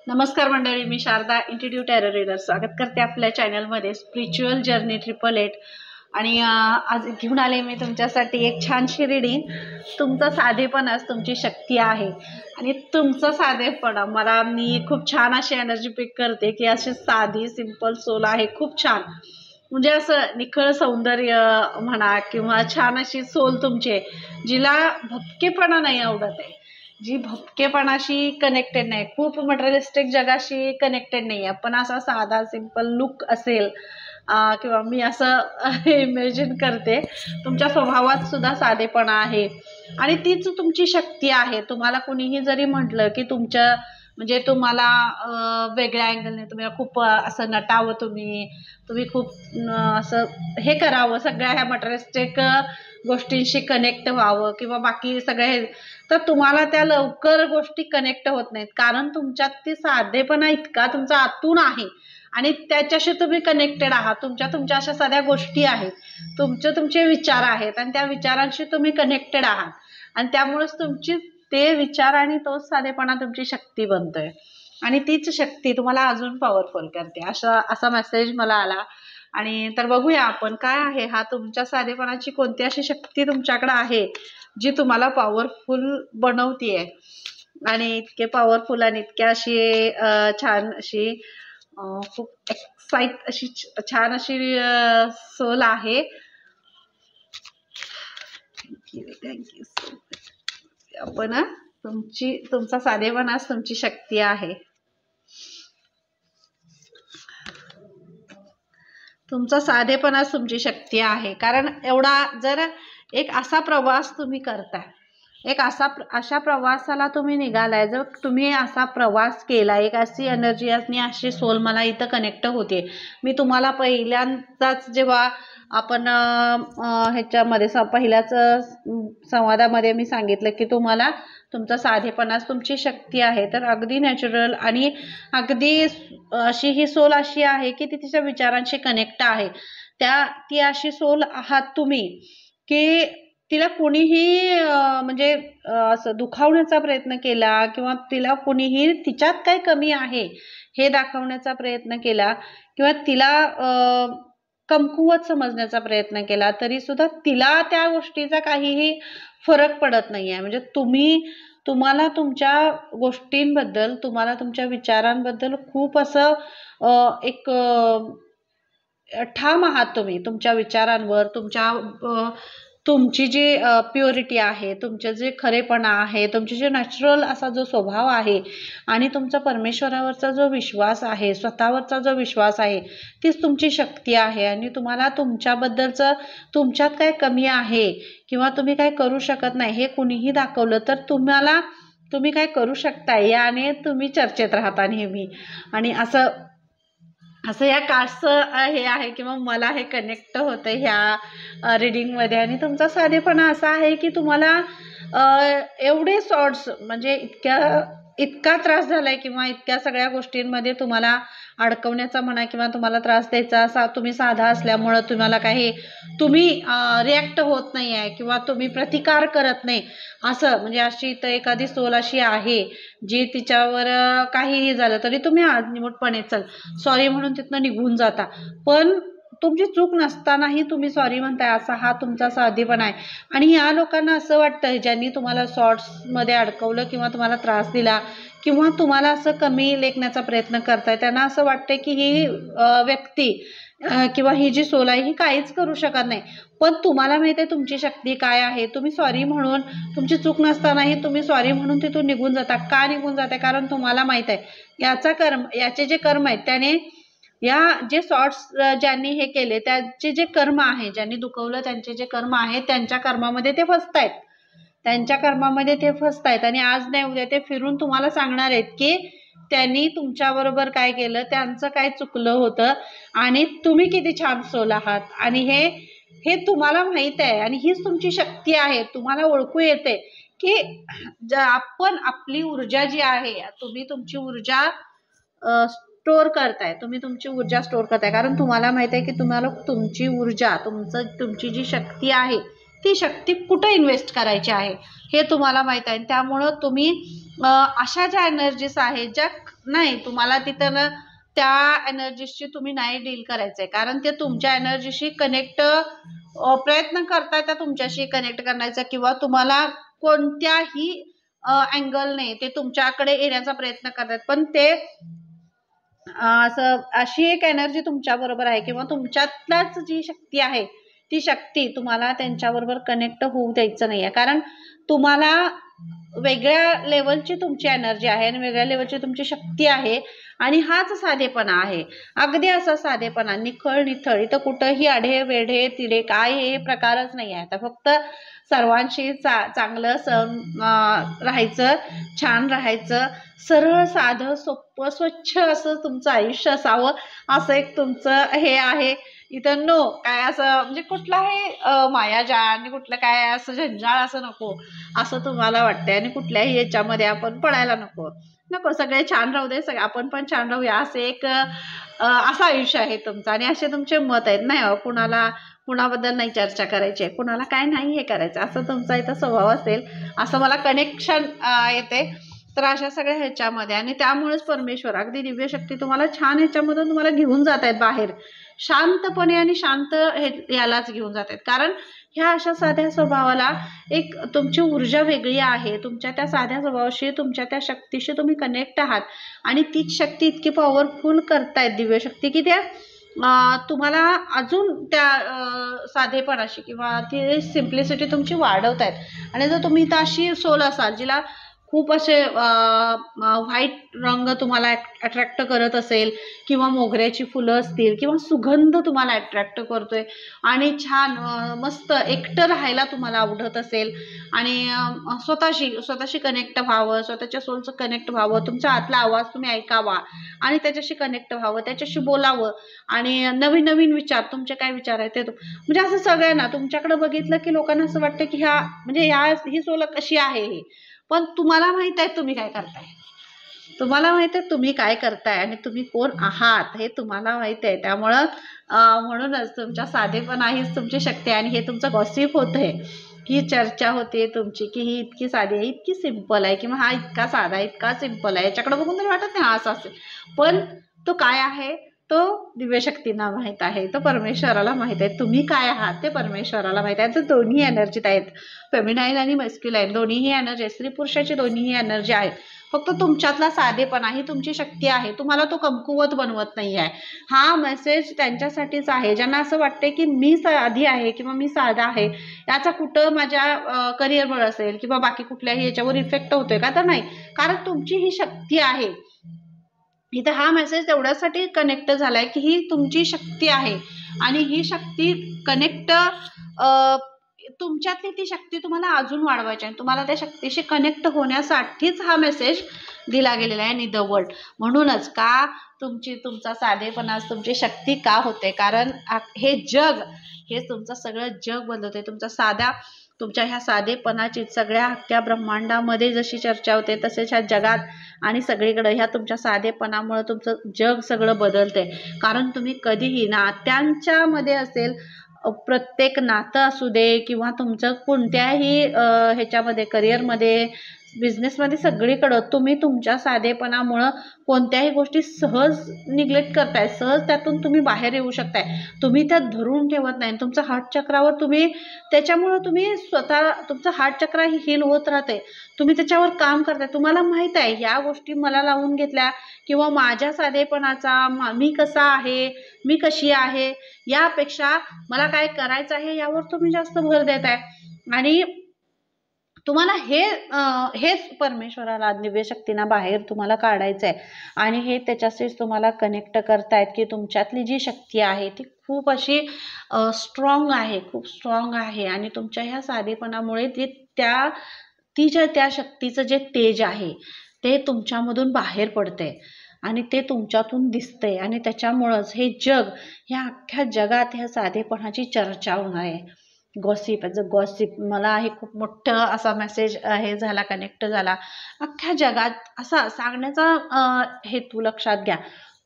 नमस्कार मंडळी, मी Sharda इंट्रोड्यू tarot reader स्वागत करते आपल्या चॅनलमध्ये स्पिरिच्युअल जर्नी 888. आणि आज घेऊन आले मी तुमच्यासाठी एक छानशी रीडिंग. तुमचा साधेपणाच तुमची शक्ती आहे आणि तुमचं साधेपणा मी खूप छान अशी एनर्जी पिक करते की अशी साधी सिंपल सोल आहे, खूप छान. म्हणजे असं निखळ सौंदर्य म्हणा किंवा छान अशी सोल तुमची, जिला भपकेपणा नाही आवडत आहे, जी भपकेपणाशी कनेक्टेड नाही, खूप मटेरियलिस्टिक जगाशी कनेक्टेड नाही आहे, पण असा साधा सिंपल लुक असेल किंवा मी असं इमॅजिन करते तुमच्या स्वभावात सुद्धा साधेपणा आहे आणि तीच तुमची शक्ती आहे. तुम्हाला कुणीही जरी म्हटलं की तुमच्या म्हणजे तुम्हाला वेगळ्या अँगलने तुम्हाला खूप असं नटावं, तुम्ही खूप असं हे करावं, सगळ्या ह्या मटेरियलिस्टिक गोष्टींशी कनेक्ट व्हावं किंवा बाकी सगळे, तर तुम्हाला त्या लवकर गोष्टी कनेक्ट होत नाहीत, कारण तुमच्यात ती साधेपणा इतका तुमचा आतून आहे आणि त्याच्याशी तुम्ही कनेक्टेड आहात. तुमच्या अशा साध्या गोष्टी आहेत, तुमचे विचार आहेत आणि त्या विचारांशी तुम्ही कनेक्टेड आहात आणि त्यामुळेच तुमची ते विचार आणि तोच साधेपणा तुमची शक्ती बनतोय आणि तीच शक्ती तुम्हाला अजून पॉवरफुल करते. असा मेसेज मला आला. आणि तर बघूया आपण काय आहे हा तुमच्या साधेपणाची कोणती अशी शक्ती तुमच्याकडे आहे जी तुम्हाला पॉवरफुल बनवतीये. आणि इतके पॉवरफुल आणि इतक्या अशी छान अशी खूप एक्साइट अशी छान अशी सोल आहे. Thank you so much. आपण तुमचा साधेपणाच तुमची शक्ती आहे. तुमचा साधेपणाच तुमची शक्ती आहे, कारण एवढा जर एक असा प्रवास तुम्ही करताय, अशा प्रवासाला तुम्ही निघालाय, जर तुम्ही असा प्रवास केला, एक अशी एनर्जी आणि अशी सोल मला इथं कनेक्ट होते. मी तुम्हाला पहिल्यांदाच जेव्हा आपण ह्याच्यामध्ये पहिल्याच संवादामध्ये मी सांगितलं की तुम्हाला तुमचा साधेपणाच तुमची शक्ती आहे, तर अगदी नॅचरल आणि अगदी अशी ही सोल अशी आहे की ती तिच्या विचारांशी कनेक्ट आहे. ती अशी सोल आहात तुम्ही की तिला कुणीही म्हणजे असं दुखावण्याचा प्रयत्न केला किंवा तिला कुणीही तिच्यात काय कमी आहे हे दाखवण्याचा प्रयत्न केला किंवा तिला कमकुवत समजण्याचा प्रयत्न केला, तरी सुद्धा तिला त्या गोष्टीचा काहीही फरक पडत नाहीये. म्हणजे तुम्हाला तुमच्या गोष्टींबद्दल, तुम्हाला तुमच्या विचारांबद्दल खूप असं एक ठाम आहात तुम्ही तुमच्या विचारांवर. तुमची जी प्युरिटी आहे, तुमचे जे खरेपणा आहे, तुमचे जे नॅचरल असा जो स्वभाव आहे आणि तुमचा परमेश्वरावरचा जो विश्वास आहे, स्वतःवरचा जो विश्वास आहे, तीच तुमची शक्ती आहे. आणि तुम्हाला तुमच्याबद्दलचं तुमच्यात काय कमी आहे किंवा तुम्ही काय करू शकत नाही हे कुणीही दाखवलं तर तुम्ही काय करू शकता याने तुम्ही चर्चेत राहता नेहमी. आणि असं या कास्टचं हे आहे किंवा मला हे कनेक्ट होतं ह्या रीडिंगमध्ये. आणि तुमचा साधेपणा असा आहे की तुम्हाला एवढे शॉर्ट्स म्हणजे इतका त्रास झालाय किंवा इतक्या सगळ्या गोष्टींमध्ये तुम्हाला अडकवण्याचा म्हणा किंवा तुम्हाला त्रास द्यायचा असा, तुम्ही साधा असल्यामुळं तुम्ही रिॲक्ट होत नाही आहे किंवा तुम्ही प्रतिकार करत नाही असं. म्हणजे अशी इथं एखादी सोल अशी आहे जी तिच्यावर काहीही झालं तरी तुम्ही निमूटपणे सॉरी म्हणून तिथनं निघून जाता, पण तुमची चूक नसतानाही तुम्ही सॉरी म्हणताय, असा हा तुमचा साधेपणा आहे. आणि या लोकांना असं वाटतं ज्यांनी तुम्हाला शॉर्ट्समध्ये अडकवलं किंवा तुम्हाला त्रास दिला किंवा तुम्हाला असं कमी लेखण्याचा प्रयत्न करताय, त्यांना असं वाटतं की ही व्यक्ती किंवा ही जी सोल आहे ही काहीच करू शकत नाही. पण तुम्हाला माहिती आहे तुमची शक्ती काय आहे. तुम्ही सॉरी म्हणून, तुमची चूक नसतानाही तुम्ही सॉरी म्हणून तिथून निघून जाता. का निघून जाते? कारण तुम्हाला माहित आहे याचे जे कर्म आहेत, त्याने या जे शॉर्ट्स ज्यांनी हे केले त्यांचे जे कर्म आहे, ज्यांनी दुखवलं त्यांचे जे कर्म आहे, त्यांच्या कर्मामध्ये ते फसतायत आणि आज नाही उद्या ते फिरून तुम्हाला सांगणार आहेत की त्यांनी तुमच्याबरोबर काय केलं, त्यांचं काय चुकलं होतं आणि तुम्ही किती छान सोल आहात. आणि हे तुम्हाला माहित आहे आणि हीच तुमची शक्ती आहे. तुम्हाला ओळखू येते की आपण आपली ऊर्जा जी आहे, तुम्ही तुमची ऊर्जा स्टोअर करताय, कारण तुम्हाला माहित आहे की तुम्हाला तुमची ऊर्जा, तुमची जी शक्ती आहे ती शक्ती कुठं इन्व्हेस्ट करायची आहे हे तुम्हाला माहीत आहे. त्यामुळं तुम्ही अशा ज्या एनर्जीज आहेत ज्या नाही तुम्हाला तिथं त्या एनर्जीशी तुम्ही नाही डील करायचं आहे, कारण ते तुमच्या एनर्जीशी कनेक्ट प्रयत्न करताय त्या तुमच्याशी कनेक्ट करण्याचा, किंवा तुम्हाला कोणत्याही अँगलने ते तुमच्याकडे येण्याचा प्रयत्न करतात, पण ते असं अशी एक एनर्जी तुमच्या बरोबर आहे किंवा तुमच्यातलाच जी शक्ती आहे ती शक्ती तुम्हाला त्यांच्याबरोबर कनेक्ट होऊ द्यायचं नाही आहे. कारण तुम्हाला वेगळ्या लेवलची तुमची एनर्जी आहे आणि वेगळ्या लेवलची तुमची शक्ती आहे आणि हाच साधेपणा आहे. अगदी असा साधेपणा निखळ निथळ, इथं कुठंही आढे वेढे तिढे काय हे प्रकारच नाही आहे. तर फक्त सर्वांशी चांगलं राहायचं, छान राहायचं, सरळ साधं सोपं स्वच्छ असं तुमचं आयुष्य असावं असं एक तुमचं हे आहे. इथं नो काय असं म्हणजे कुठलाही मायाजाळ आणि कुठलं काय असं जंजाळ असं नको असं तुम्हाला वाटतंय, आणि कुठल्याही याच्यामध्ये आपण पडायला नको. सगळे छान राहू दे, आपण पण छान राहूया असं एक असं आयुष्य आहे तुमचं. आणि असे तुमचे मत आहेत, नाही कुणाबद्दल नाही चर्चा करायची आहे, कुणाला काय नाही हे करायचं असं तुमचा इथं स्वभाव असेल असं मला कनेक्शन येते. तर अशा सगळ्या ह्याच्यामध्ये, आणि त्यामुळेच परमेश्वर अगदी दिव्य शक्ती तुम्हाला छान ह्याच्यामधून तुम्हाला घेऊन जात आहेत बाहेर शांतपणे, आणि शांत यालाच घेऊन जात आहेत. कारण ह्या अशा साध्या स्वभावाला एक तुमची ऊर्जा वेगळी आहे. तुमच्या त्या साध्या स्वभावाशी तुमच्या त्या शक्तीशी तुम्ही कनेक्ट आहात, आणि तीच शक्ती इतकी पॉवरफुल करतायत दिव्य शक्ती की त्या तुम्हाला अजून त्या साधेपणाशी किंवा ती सिम्प्लिसिटी तुमची वाढवतायत. आणि जर तुम्ही तर अशी सोल असाल जिला खूप असे व्हाईट रंग तुम्हाला अट्रॅक्ट करत असेल, किंवा मोगऱ्याची फुलं असतील, किंवा सुगंध तुम्हाला अट्रॅक्ट करतोय, आणि छान मस्त एकटं राहायला तुम्हाला आवडत असेल, आणि स्वतःशी कनेक्ट व्हावं, स्वतःच्या सोलचं कनेक्ट व्हावं, तुमचा आतला आवाज तुम्ही ऐकावा आणि त्याच्याशी कनेक्ट व्हावं, त्याच्याशी बोलावं, आणि नवीन नवीन विचार तुमचे काय विचार आहेत ते म्हणजे असं सगळ्यांना तुमच्याकडे बघितलं की लोकांना असं वाटतं की ही सोल कशी आहे हे, पण तुम्हाला माहित आहे तुम्ही काय करताय, तुम्हाला माहित आहे तुम्ही काय करताय आणि तुम्ही कोण आहात हे तुम्हाला माहित आहे. त्यामुळं म्हणूनच तुमच्या साधेपणा हीच तुमची शक्ती आहे. आणि हे तुमचं गॉसिप होतंय, ही चर्चा होते तुमची की ही इतकी साधी आहे, इतकी सिंपल आहे, किंवा हा इतका साधा आहे, इतका सिंपल आहे, याच्याकडे बघून तरी वाटत नाही हा असं असेल, पण तो काय आहे तो दिव्यशक्तींना माहीत आहे, तो परमेश्वराला माहीत आहे. तुम्ही काय आहात ते परमेश्वराला माहीत आहे. तर दोन्ही एनर्जीत आहेत, फेमिनाईन आणि मस्क्युलाईन दोन्हीही एनर्जी, स्त्री पुरुषाची दोन्हीही एनर्जी आहेत. फक्त तुमच्यातला साधेपणा ही तुमची शक्ती आहे, तुम्हाला तो कमकुवत बनवत नाही आहे. हा मेसेज त्यांच्यासाठीच आहे ज्यांना असं वाटते की मी साधी आहे किंवा मी साधा आहे, याचा कुठं माझ्या करिअरवर असेल किंवा बाकी कुठल्याही याच्यावर इफेक्ट होतोय का, तर नाही. कारण तुमची ही शक्ती आहे. इथं हा मेसेज तेवढ्यासाठी कनेक्ट झालाय की ही तुमची शक्ती आहे, आणि ही शक्ती कनेक्ट तुमच्यातली ती शक्ती तुम्हाला अजून वाढवायची आहे. तुम्हाला त्या शक्तीशी कनेक्ट होण्यासाठीच हा मेसेज दिला गेलेला आहे इन द वर्ल्ड. म्हणूनच का तुमचा साधेपणा तुमची शक्ती का होते, कारण हे तुमचं सगळं जग बदलतंय. तुमच्या ह्या साधेपणाची सगळ्या अख्ख्या ब्रह्मांडामध्ये जशी चर्चा होते तसेच ह्या जगात आणि सगळीकडे ह्या तुमच्या साधेपणामुळे तुमचं जग सगळं बदलतंय. कारण तुम्ही कधीही नात्यांच्यामध्ये असेल, प्रत्येक नातं असू दे किंवा तुमचं कोणत्याही ह्याच्यामध्ये करिअरमध्ये, बिझनेसमध्ये, सगळीकडं तुम्ही तुमच्या साधेपणामुळं कोणत्याही गोष्टी सहज निग्लेक्ट करताय, सहज त्यातून तुम्ही बाहेर येऊ शकताय. तुम्ही त्यात धरून ठेवत नाही. तुमचं हार्ट चक्रावर त्याच्यामुळं तुम्ही स्वतः तुमचं हार्ट चक्र ही हील होत राहते. तुम्ही त्याच्यावर काम करताय. तुम्हाला माहीत आहे ह्या गोष्टी मला लावून घेतल्या, किंवा माझ्या साधेपणाचा मी कसा आहे, मी कशी आहे, यापेक्षा मला काय करायचं आहे यावर तुम्ही जास्त भर देत आहे. आणि तुम्हाला हेच परमेश्वराला दिव्य शक्तींना बाहेर तुम्हाला काढायचं आहे, आणि हे त्याच्याशीच तुम्हाला कनेक्ट करतायत की तुमच्यातली जी शक्ती आहे ती खूप अशी स्ट्रॉंग आहे, खूप स्ट्रॉंग आहे. आणि तुमच्या ह्या साधेपणामुळे त्या शक्तीचं जे तेज आहे ते तुमच्यामधून बाहेर पडते, आणि ते तुमच्यातून दिसतंय. आणि त्याच्यामुळंच हे जग, ह्या अख्ख्या जगात ह्या साधेपणाची चर्चा होणार आहे. गॉसिप मला हे खूप मोठं असा मेसेज हे झाला, कनेक्ट झाला. अख्ख्या जगात असा सांगण्याचा हेतू लक्षात घ्या.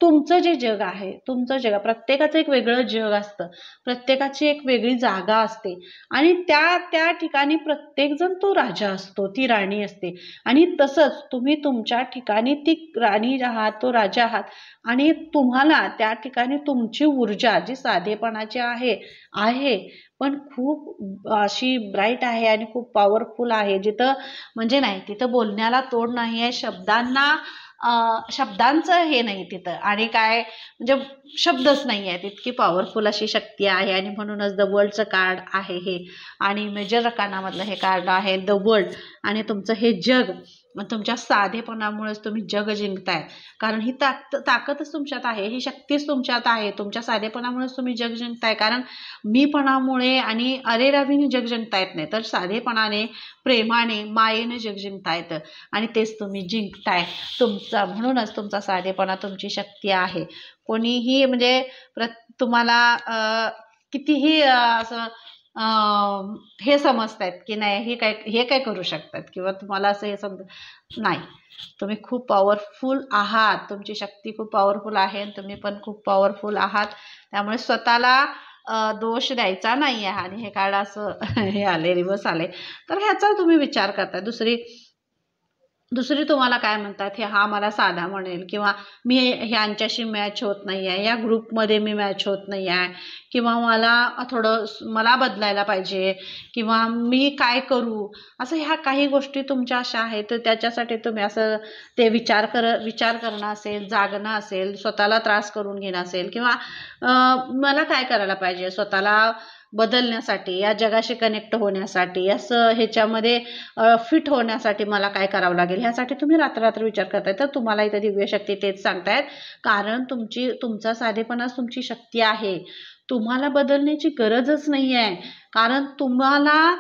तुमचं जे जग आहे, तुमचं जग, प्रत्येकाचं एक वेगळं जग असतं, प्रत्येकाची एक वेगळी जागा असते आणि त्या त्या ठिकाणी प्रत्येकजण तो राजा असतो, ती राणी असते. आणि तसंच तुम्ही तुमच्या ठिकाणी ती राणी आहात, तो राजा आहात आणि तुम्हाला त्या ठिकाणी तुमची ऊर्जा जी साधेपणाची आहे पण खूप अशी ब्राईट आहे आणि खूप पॉवरफुल आहे. जिथं म्हणजे नाही, तिथं बोलण्याला तोड नाही आहे, शब्दांचं हे नाही तिथं आणि काय म्हणजे शब्दच नाही आहेत, इतकी पॉवरफुल अशी शक्ती आहे. आणि म्हणूनच द वर्ल्डचं कार्ड आहे हे आणि मेजर रकानामधलं हे कार्ड आहे द वर्ल्ड. आणि तुमचं हे जग मग तुमच्या साधेपणामुळेच तुम्ही जग जिंकताय, कारण ही ताकदच तुमच्यात आहे, ही शक्तीच तुमच्यात आहे. तुमच्या साधेपणामुळेच तुम्ही जग जिंकताय, कारण मीपणामुळे आणि अरेरावीने जग जिंकता येत नाही, तर साधेपणाने, प्रेमाने, मायेने जग जिंकता येतं आणि तेच तुम्ही जिंकताय. म्हणूनच तुमचा साधेपणा तुमची शक्ती आहे. कोणीही म्हणजे तुम्हाला कितीही असं हे समजतायत की नाही हे काय करू शकतात किंवा तुम्हाला असं हे समज नाही, तुम्ही खूप पॉवरफुल आहात, तुमची शक्ती खूप पॉवरफुल आहे आणि तुम्ही पण खूप पॉवरफुल आहात. त्यामुळे स्वतःला दोष द्यायचा नाही आहे. आणि हे कार्ड असं हे आले, रिवर्स आले, तर ह्याचा तुम्ही विचार करता. दुसरी तुम्हाला काय म्हणतात, हे हा मला साधा म्हणेल किंवा मी ह्यांच्याशी मॅच होत नाही आहे, या ग्रुपमध्ये मी मॅच होत नाही आहे किंवा मला बदलायला पाहिजे किंवा मी काय करू, असं ह्या काही गोष्टी तुमच्या अशा आहेत. तर त्याच्यासाठी तुम्ही असं ते विचार करणं असेल, जागणं असेल, स्वतःला त्रास करून घेणं असेल किंवा मला काय करायला पाहिजे स्वतःला बदलण्यासाठी, या जगाशी कनेक्ट होण्यासाठी, असं ह्याच्यामध्ये फिट होण्यासाठी मला काय करावं लागेल, ह्यासाठी तुम्ही रात्र विचार करताय. तर तुम्हाला इथं दिव्य शक्ती तेच सांगतायत, कारण तुमचा साधेपणाच तुमची शक्ती आहे. तुम्हाला बदलण्याची गरजच नाही आहे, कारण तुम्हाला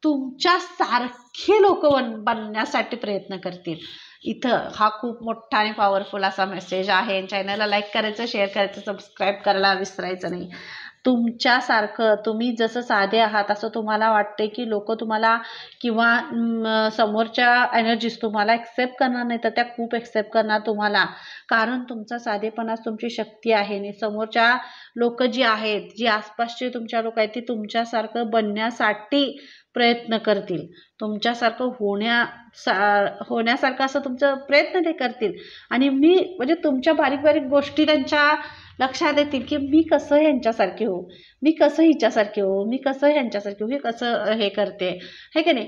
तुमच्या सारखे लोक बनण्यासाठी प्रयत्न करतील. इथं हा खूप मोठा आणि पॉवरफुल असा मेसेज आहे. चॅनलला लाईक करायचं, शेअर करायचं, सबस्क्राईब करायला विसरायचं नाही. तुमच्यासारखं तुम्ही जसं साधे आहात असं तुम्हाला वाटते की लोक तुम्हाला किंवा समोरच्या एनर्जीज तुम्हाला एक्सेप्ट करणार नाही, तर त्या खूप एक्सेप्ट करणार तुम्हाला, कारण तुमचा साधेपणाच तुमची शक्ती आहे. आणि समोरच्या लोक जी आहेत, जी आसपासचे तुमच्या लोक आहेत, ती तुमच्यासारखं बनण्यासाठी प्रयत्न करतील, तुमच्यासारखं होण्यासारखं असं तुमचं प्रयत्न ते करतील. आणि म्हणजे तुमच्या बारीक बारीक गोष्टी त्यांच्या लक्षात येतील की मी कसं ह्यांच्यासारखे हो, मी कसं हिच्यासारखे हो, मी कसं ह्यांच्यासारखे हो, हे कसं हे करते, हे की नाही,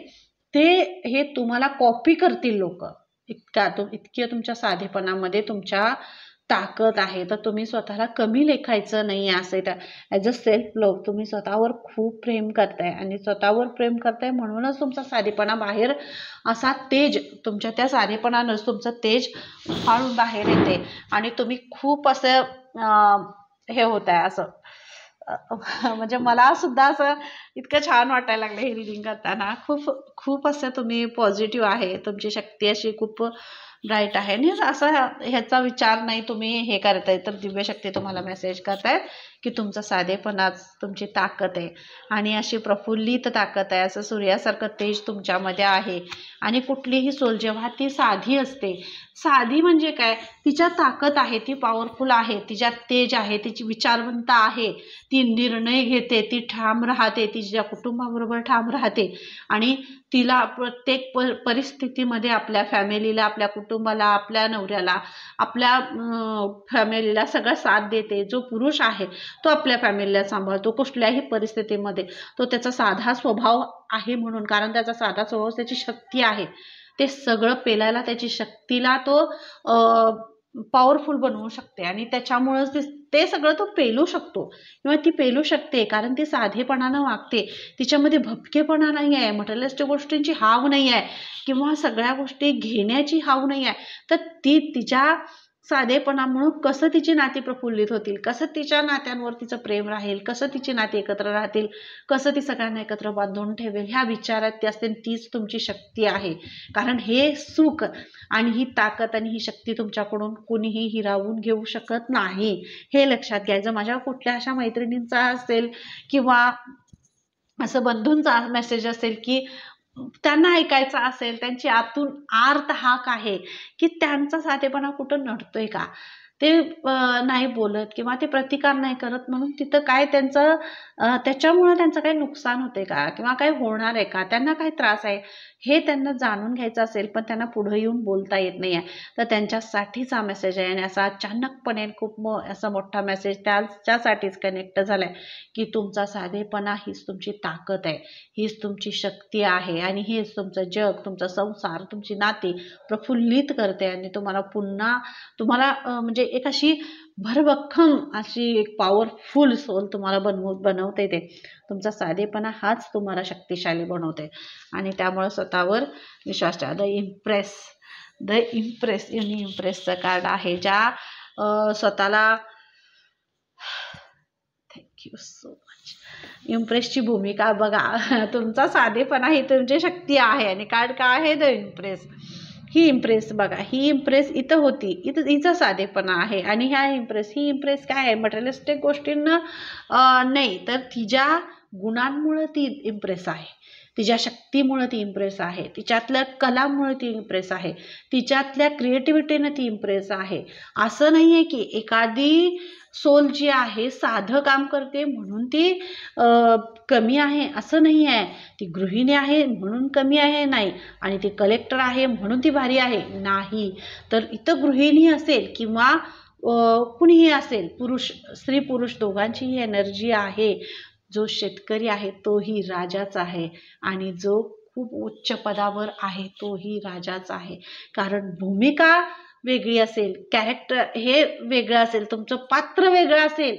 हे तुम्हाला कॉपी करतील लोक. इतकी तुमच्या साधेपणामध्ये तुमच्या ताकद आहे. तर तुम्ही स्वतःला कमी लेखायचं नाही असं. ॲज अ सेल्फ लव्ह तुम्ही स्वतःवर खूप प्रेम करताय आणि स्वतःवर प्रेम करताय म्हणूनच तुमचा साधेपणा बाहेर असा तेज, तुमच्या त्या साधेपणानंच तुमचं तेज फाळून बाहेर येते आणि तुम्ही खूप असं हे होत आहे असं म्हणजे मला सुद्धा असं इतकं छान वाटायला लागलं हे रिडिंग करताना. खूप असं तुम्ही पॉझिटिव्ह आहे, तुमची शक्ती अशी खूप ब्राईट आहे आणि असं ह्याचा विचार नाही तुम्ही हे करताय, तर दिव्य शक्ती तुम्हाला मेसेज करतायत की तुमचा साधेपणाच तुमची ताकद आहे आणि अशी प्रफुल्लित ताकद आहे, असं सूर्यासारखं तेज तुमच्यामध्ये आहे. आणि कुठलीही सोल जेव्हा ती साधी असते, साधी म्हणजे काय, तिच्या ताकद आहे, ती पॉवरफुल आहे, तिच्यात तेज आहे, तिची विचारवंत आहे, ती निर्णय घेते, ती ठाम राहते, तिच्या कुटुंबाबरोबर ठाम राहते आणि तिला प्रत्येक परिस्थितीमध्ये आपल्या फॅमिलीला, आपल्या कुटुंबाला, आपल्या नवऱ्याला, आपल्या फॅमिलीला सगळा साथ देते. जो पुरुष आहे तो आपल्या फॅमिलीला सांभाळतो कुठल्याही परिस्थितीमध्ये. तो त्याचा साधा स्वभाव आहे म्हणून, कारण त्याचा साधा स्वभाव त्याची शक्ती आहे. ते सगळं पेलायला त्याची शक्तीला तो पॉवरफुल बनवू शकते आणि त्याच्यामुळेच ते सगळं तो पेलू शकतो किंवा ती पेलू शकते, कारण ती साधेपणानं वागते. तिच्यामध्ये भपकेपणा नाही आहे, मटेरियलिस्टिक गोष्टींची हाव नाही आहे किंवा सगळ्या गोष्टी घेण्याची हाव नाही आहे. तर ती तिच्या साधेपणामुळं कसं तिची नाती प्रफुल्लित होतील, कसं तिच्या नात्यांवर तिचं प्रेम राहील, कसं तिची नाती एकत्र राहतील, कसं ती सगळ्यांना एकत्र बांधून ठेवेल, ह्या विचारात ती असते. तीच तुमची शक्ती आहे, कारण हे सुख आणि ही ताकद आणि ही शक्ती तुमच्याकडून कोणीही हिरावून घेऊ शकत नाही, हे लक्षात घ्यायचं. माझ्या कुठल्या अशा मैत्रिणींचा असेल किंवा असं बंधूंचा मेसेज असेल की त्यांना ऐकायचं असेल, त्यांची आतून आर्त हाक आहे की त्यांचा साधेपणा कुठं नडतोय का, ते नाही बोलत किंवा ते प्रतिकार नाही करत, म्हणून तिथं काय त्यांचं त्याच्यामुळे त्यांचं काही नुकसान होते का किंवा काही होणार आहे का, त्यांना काही त्रास आहे हे त्यांना जाणून घ्यायचं असेल, पण त्यांना पुढे येऊन बोलता येत नाही आहे. तर त्यांच्यासाठीच हा मेसेज आहे. आणि असा अचानकपणे खूप असा मोठा मेसेज त्याच्यासाठीच कनेक्ट झालाय की तुमचा साधेपणा हीच तुमची ताकद आहे, हीच तुमची शक्ती आहे आणि हेच तुमचं जग, तुमचा संसार, तुमची नाती प्रफुल्लित करते आणि तुम्हाला पुन्हा म्हणजे एक अशी भरभक्कम अशी एक पॉवरफुल सोल तुम्हाला बनवते. ते तुमचा साधेपणा हाच तुम्हाला शक्तिशाली बनवते. आणि त्यामुळे स्वतःवर विश्वास ठेवा. द इम्प्रेस युनी इम्प्रेसचं कार्ड आहे. ज्या स्वतःला थँक्यू सो मच. इम्प्रेसची भूमिका बघा. तुमचा साधेपणा ही तुमची शक्ती आहे. आणि कार्ड काय आहे? The impress. ही इम्प्रेस बघा, ही इम्प्रेस इथं होती, इथं हिचा साधेपणा आहे. आणि ही इम्प्रेस काय आहे? मटेरियलिस्टिक गोष्टींना नाही, तर तिच्या गुणांमुळे ती इम्प्रेस आहे, तिच्या शक्तीमुळे ती इम्प्रेस आहे, तिच्यातल्या कलामुळे ती इम्प्रेस आहे, तिच्यातल्या क्रिएटिव्हिटीने ती इम्प्रेस आहे. असं नाही आहे की एखादी सोल जी आहे साधं काम करते म्हणून ती कमी आहे, असं नाही आहे. ती गृहिणी आहे म्हणून कमी आहे, नाही. आणि ती कलेक्टर आहे म्हणून ती भारी आहे, नाही. तर इथं गृहिणी असेल किंवा कुणीही असेल, स्त्री पुरुष दोघांचीही एनर्जी आहे. जो शेतकरी आहे तोही राजाच आहे आणि जो खूप उच्च पदावर आहे तोही राजाच आहे. कारण भूमिका वेगळी असेल, कॅरेक्टर हे वेगळं असेल, तुमचं पात्र वेगळं असेल,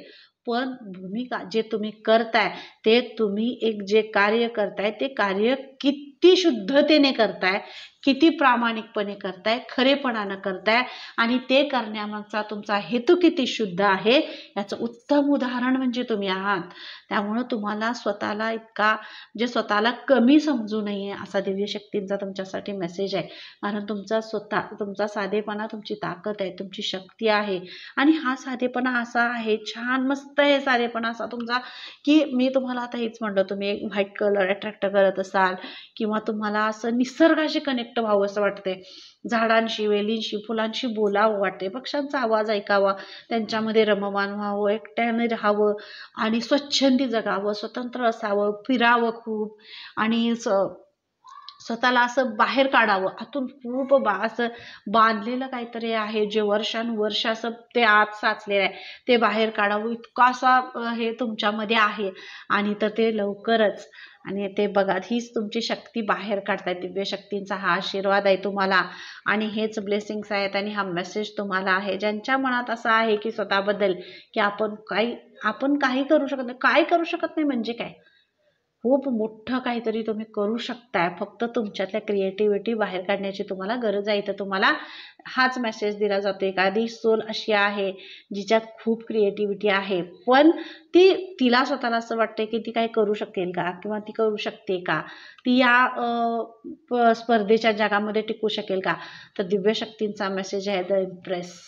पण भूमिका जे तुम्ही करताय, ते तुम्ही एक जे कार्य करताय ते कार्य किती शुद्धतेने करताय, किती प्रामाणिकपणे करताय, खरेपणानं करताय आणि ते करण्यामागचा तुमचा हेतू किती शुद्ध आहे याचं उत्तम उदाहरण म्हणजे तुम्ही आहात. त्यामुळं तुम्हाला स्वतःला कमी समजू नये असा दिव्य शक्तींचा तुमच्यासाठी मेसेज आहे. कारण तुमचा साधेपणा तुमची ताकद आहे, तुमची शक्ती आहे. आणि हा साधेपणा असा आहे, छान मस्त आहे साधेपणा असा तुमचा, की मी तुम्हाला आता हेच म्हणलं, तुम्ही एक व्हाईट कलर अट्रॅक्ट करत असाल किंवा तुम्हाला असं निसर्गाशी कनेक्ट व्हावं असं वाटतंय, झाडांशी, वेलींशी, फुलांशी बोलावं वाटते, पक्ष्यांचा आवाज ऐकावा, त्यांच्यामध्ये रममाण व्हावं, एकट्याने राहावं आणि स्वच्छंदी जगावं, स्वतंत्र असावं, फिरावं खूप आणि स्वतःला असं बाहेर काढावं. आतून खूप असं बांधलेलं काहीतरी आहे जे वर्षानुवर्ष असं ते आत साचलेलं आहे, ते बाहेर काढावं इतका असा हे तुमच्यामध्ये आहे. आणि तर ते लवकरच. आणि ते बघा, हीच तुमची शक्ती बाहेर काढताय. दिव्य शक्तींचा हा आशीर्वाद आहे तुम्हाला आणि हेच ब्लेसिंग्स आहेत. आणि हा मेसेज तुम्हाला आहे ज्यांच्या मनात असं आहे की स्वतःबद्दल की आपण काही करू शकत नाही. काय करू शकत नाही म्हणजे काय? खूप मोठं काहीतरी तुम्ही करू शकताय. फक्त तुमच्यातल्या क्रिएटिव्हिटी बाहेर काढण्याची तुम्हाला गरज आहे. तर तुम्हाला हाच मेसेज दिला जातो. एखादी सोल अशी आहे जिच्यात खूप क्रिएटिव्हिटी आहे, पण तिला स्वतःला असं वाटतंय की ती काय करू शकेल का किंवा ती करू शकते का, ती या स्पर्धेच्या जगामध्ये टिकू शकेल का. तर दिव्य शक्तींचा मेसेज आहे द इम्प्रेस.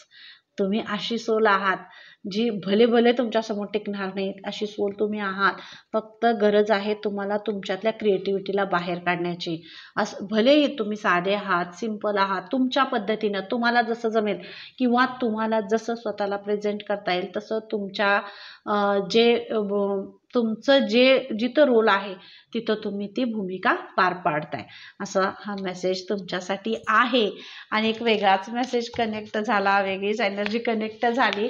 तुम्ही अशी सोल आहात जी भले तुमच्यासमोर टिकणार नाहीत, अशी सोल तुम्ही आहात. फक्त गरज आहे तुम्हाला तुमच्यातल्या क्रिएटिव्हिटीला बाहेर काढण्याची. असं भलेही तुम्ही साधे आहात, सिंपल आहात, तुमच्या पद्धतीनं तुम्हाला जसं जमेल किंवा तुम्हाला जसं स्वतःला प्रेझेंट करता येईल तसं तुमचं जिथं रोल आहे तिथं तुम्ही ती भूमिका पार पाडताय. असा हा मेसेज तुमच्यासाठी आहे. आणि एक वेगळाच मेसेज कनेक्ट झाला, वेगळीच एनर्जी कनेक्ट झाली.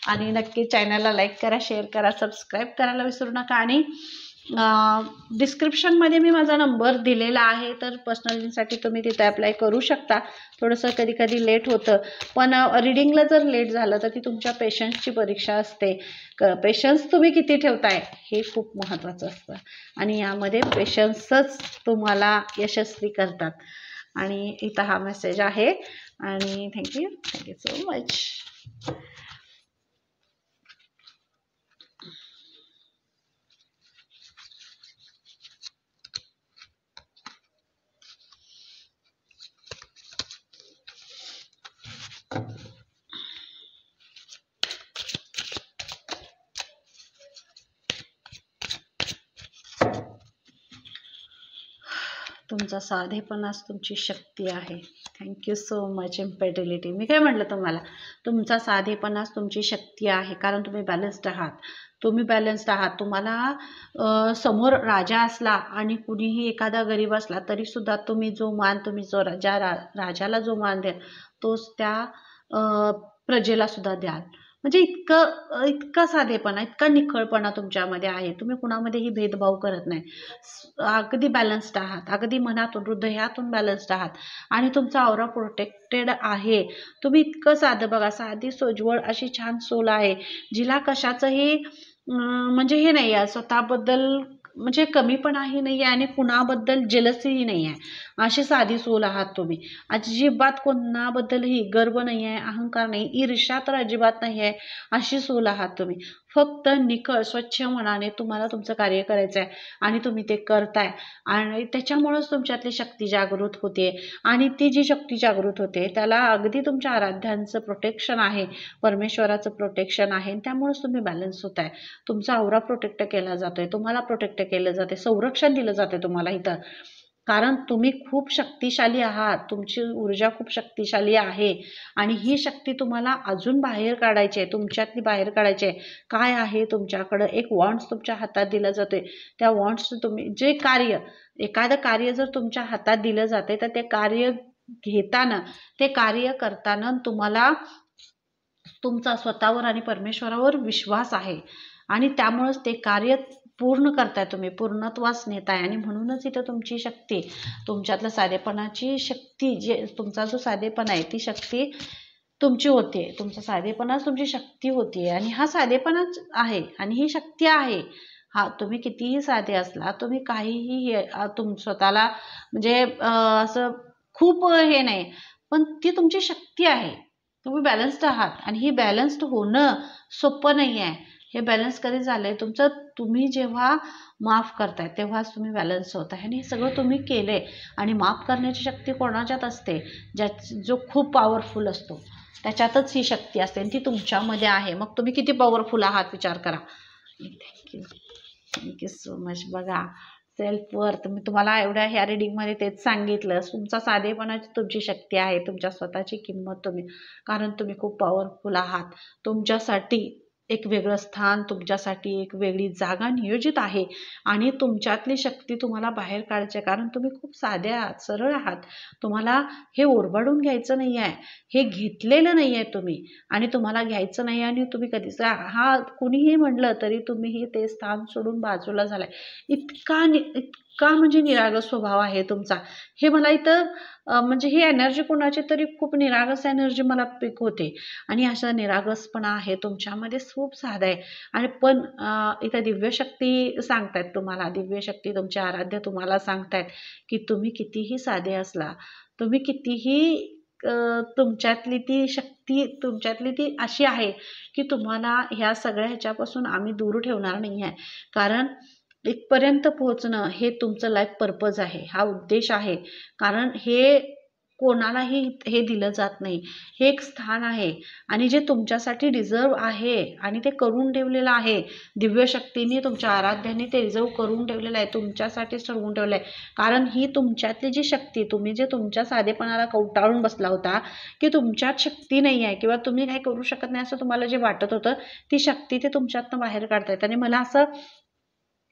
आणि नक्की चॅनलला लाईक करा, शेअर करा, सबस्क्राईब करायला विसरू नका. आणि डिस्क्रिप्शनमध्ये मी माझा नंबर दिलेला आहे, तर पर्सनलीसाठी तुम्ही तिथे अप्लाय करू शकता. थोडंसं कधी लेट होतं, पण रिडिंगला जर लेट झालं तर ती तुमच्या पेशन्सची परीक्षा असते. पेशन्स तुम्ही किती ठेवताय हे खूप महत्त्वाचं असतं आणि यामध्ये पेशन्सच तुम्हाला यशस्वी करतात. आणि इथं हा मेसेज आहे. आणि थँक्यू सो मच. तुमचा साधेपणाच तुमची शक्ती आहे. Thank you so much. इम्पेटिलिटी, मी काय म्हटलं तुम्हाला, तुमचा साधेपणाच तुमची शक्ती आहे, कारण तुम्ही बॅलन्स्ड आहात. तुम्ही बॅलन्स्ड आहात. तुम्हाला समोर राजा असला आणि कुणीही एखादा गरीब असला तरी सुद्धा तुम्ही जो मान, तुम्ही जो राजाला जो मान द्याल तोच त्या प्रजेला सुद्धा द्याल. म्हणजे इतका साधेपणा, इतका निखळपणा तुमच्यामध्ये आहे. तुम्ही कुणामध्येही भेदभाव करत नाही. अगदी बॅलन्स्ड आहात, अगदी मनातून हृदयातून बॅलन्स्ड आहात आणि तुमचा ऑरा प्रोटेक्टेड आहे. तुम्ही इतकं साधं बघा, साधी सोज्वळ अशी छान सोल आहे, जिला कशाचंही म्हणजे हे नाही आहे, स्वतःबद्दल म्हणजे कमीपणाही नाही आहे आणि कुणाबद्दल जेलसीही नाही आहे. अशी साधी सोल आहात तुम्ही. अजिबात कोणाबद्दलही गर्व नाही आहे, अहंकार नाही, ईर्ष्या तर अजिबात नाही आहे. अशी सोल आहात तुम्ही. फक्त निखळ स्वच्छ मनाने तुम्हाला तुमचं कार्य करायचं आहे आणि तुम्ही ते करताय आणि त्याच्यामुळेच तुमच्यातली शक्ती जागृत होते. आणि ती जी शक्ती जागृत होते त्याला अगदी तुमच्या आराध्यांचं प्रोटेक्शन आहे, परमेश्वराचं प्रोटेक्शन आहे. त्यामुळेच तुम्ही बॅलन्स होत आहे. तुमचा औरा प्रोटेक्ट केला जातोय, तुम्हाला प्रोटेक्ट केलं जाते, संरक्षण दिलं जाते तुम्हाला इथं. कारण तुम्ही खूप शक्तिशाली आहात, तुमची ऊर्जा खूप शक्तिशाली आहे आणि ही शक्ती तुम्हाला अजून बाहेर काढायची आहे, तुमच्यातली बाहेर काढायची आहे. काय आहे तुमच्याकडं, एक वॉन्ड्स तुमच्या हातात दिलं जाते. त्या वॉन्ड्स तुम्ही जे कार्य, एखादं कार्य जर तुमच्या हातात दिलं जाते तर ते कार्य घेताना, ते कार्य करताना तुम्हाला तुमचा स्वतःवर आणि परमेश्वरावर विश्वास आहे आणि त्यामुळेच ते कार्य पूर्ण करताय, तुम्ही पूर्णत्वास नेताय. आणि म्हणूनच इथं तुमची शक्ती, तुमच्यातलं साधेपणाची शक्ती, जे तुमचा जो साधेपणा आहे ती शक्ती तुमची होते. तुमचा साधेपणाच तुमची शक्ती होती आणि हा साधेपणाच आहे आणि ही शक्ती आहे. हा, तुम्ही कितीही साधे असला, तुम्ही काहीही स्वतःला म्हणजे असं खूप हे नाही, पण ती तुमची शक्ती आहे. तुम्ही बॅलन्स्ड आहात आणि ही बॅलन्स्ड होणं सोपं नाही आहे. हे बॅलन्स कधी झालंय तुमचं, तुम्ही जेव्हा माफ करताय तेव्हाच तुम्ही बॅलन्स होत आहे. आणि हे सगळं तुम्ही केलंय. आणि माफ करण्याची शक्ती कोणाच्यात असते, जो खूप पॉवरफुल असतो त्याच्यातच ही शक्ती असते आणि ती तुमच्यामध्ये आहे. मग तुम्ही किती पॉवरफुल आहात विचार करा. Thank you so much. बघा, सेल्फ वर्थ, मी तुम्हाला एवढ्या ह्या रिडिंगमध्ये तेच सांगितलं. तुमचा साधेपणाची तुमची शक्ती आहे, तुमच्या स्वतःची किंमत तुम्ही, कारण तुम्ही खूप पॉवरफुल आहात. तुमच्यासाठी एक वेगळं स्थान, तुमच्यासाठी एक वेगळी जागा नियोजित आहे आणि तुमच्यातली शक्ती तुम्हाला बाहेर काढायची आहे, कारण तुम्ही खूप साधे आहात, सरळ आहात. तुम्हाला हे ओरबाडून घ्यायचं नाही आहे, हे घेतलेलं नाही आहे तुम्ही आणि तुम्हाला घ्यायचं नाही. आणि तुम्ही कधीच कुणीही म्हणलं तरी तुम्ही ते स्थान सोडून बाजूला झालाय. इतका म्हणजे निरागस स्वभाव आहे तुमचा. हे मला इथं म्हणजे ही एनर्जी कोणाची तरी खूप निरागस एनर्जी मला पिक होते आणि अशा निरागसपणा आहे तुमच्यामध्ये, खूप साधा आहे. आणि पण इथं दिव्यशक्ती सांगतायत तुम्हाला, दिव्यशक्ती तुमचे आराध्य तुम्हाला सांगतायत की तुम्ही कितीही साधे असला, तुम्ही कितीही तुमच्यातली ती शक्ती, तुमच्यातली ती अशी आहे की तुम्हाला ह्या सगळ्या ह्याच्यापासून आम्ही दूर ठेवणार नाही आहे. कारण इथपर्यंत पोहोचणं हे तुमचं लाईफ पर्पज आहे, हा उद्देश आहे. कारण हे कोणालाही हे दिलं जात नाही. हे एक स्थान आहे आणि जे तुमच्यासाठी डिझर्व आहे आणि ते करून ठेवलेलं आहे. दिव्यशक्तीने, तुमच्या आराध्याने ते रिझर्व करून ठेवलेलं आहे, तुमच्यासाठीच ठरवून ठेवलं आहे. कारण ही तुमच्यातली जी शक्ती, तुम्ही जे तुमच्या साधेपणाला कवटाळून बसला होता की तुमच्यात शक्ती नाही आहे किंवा तुम्ही काही करू शकत नाही असं तुम्हाला जे वाटत होतं, ती शक्ती ते तुमच्यातनं बाहेर काढतायत. आणि मला असं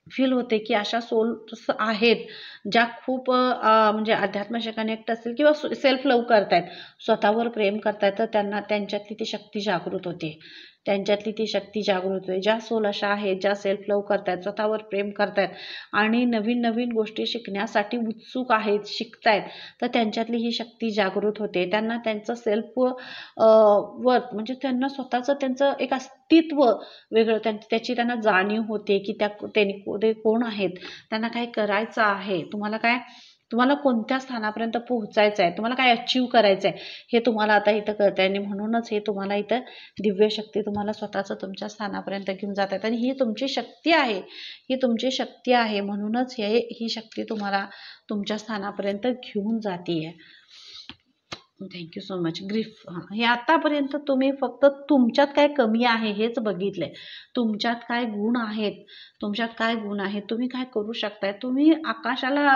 फील होते की अशा सोल्स आहेत ज्या खूप म्हणजे अध्यात्माशी कनेक्ट असतील किंवा सेल्फ लव्ह करतायत, स्वतःवर प्रेम करतायत, तर त्यांना त्यांच्यातली ती शक्ती जागृत होते, त्यांच्यातली ती शक्ती जागृत होते. ज्या सोल अशा आहेत, ज्या सेल्फ लव्ह करतायत, स्वतःवर प्रेम करतायत आणि नवीन नवीन गोष्टी शिकण्यासाठी उत्सुक आहेत, शिकतायत, तर त्यांच्यातली ही शक्ती जागृत होते. त्यांना त्यांचं सेल्फ वर्थ म्हणजे त्यांना स्वतःचं त्यांचं एक अस्तित्व वेगळं, त्याची त्यांना जाणीव होते की ते कोण आहेत, त्यांना काय करायचं आहे, तुम्हाला कोणत्या स्थानापर्यंत पोहोचायचं आहे, तुम्हाला काय अचीव करायचं आहे, हे तुम्हाला आता इथं कळतंय. आणि म्हणूनच हे तुम्हाला इथं दिव्य शक्ती तुम्हाला स्वतःचं तुमच्या स्थानापर्यंत घेऊन जात आहेत. आणि ही तुमची शक्ती आहे, ही तुमची शक्ती आहे. म्हणूनच ही शक्ती तुम्हाला तुमच्या स्थानापर्यंत घेऊन जाते आहे. Thank you so much. ग्रीफ हे आतापर्यंत तुम्ही फक्त तुमच्यात काय कमी आहे हेच बघितलंय. तुमच्यात काय गुण आहेत, तुमच्यात काय गुण आहेत, तुम्ही काय करू शकताय, तुम्ही आकाशाला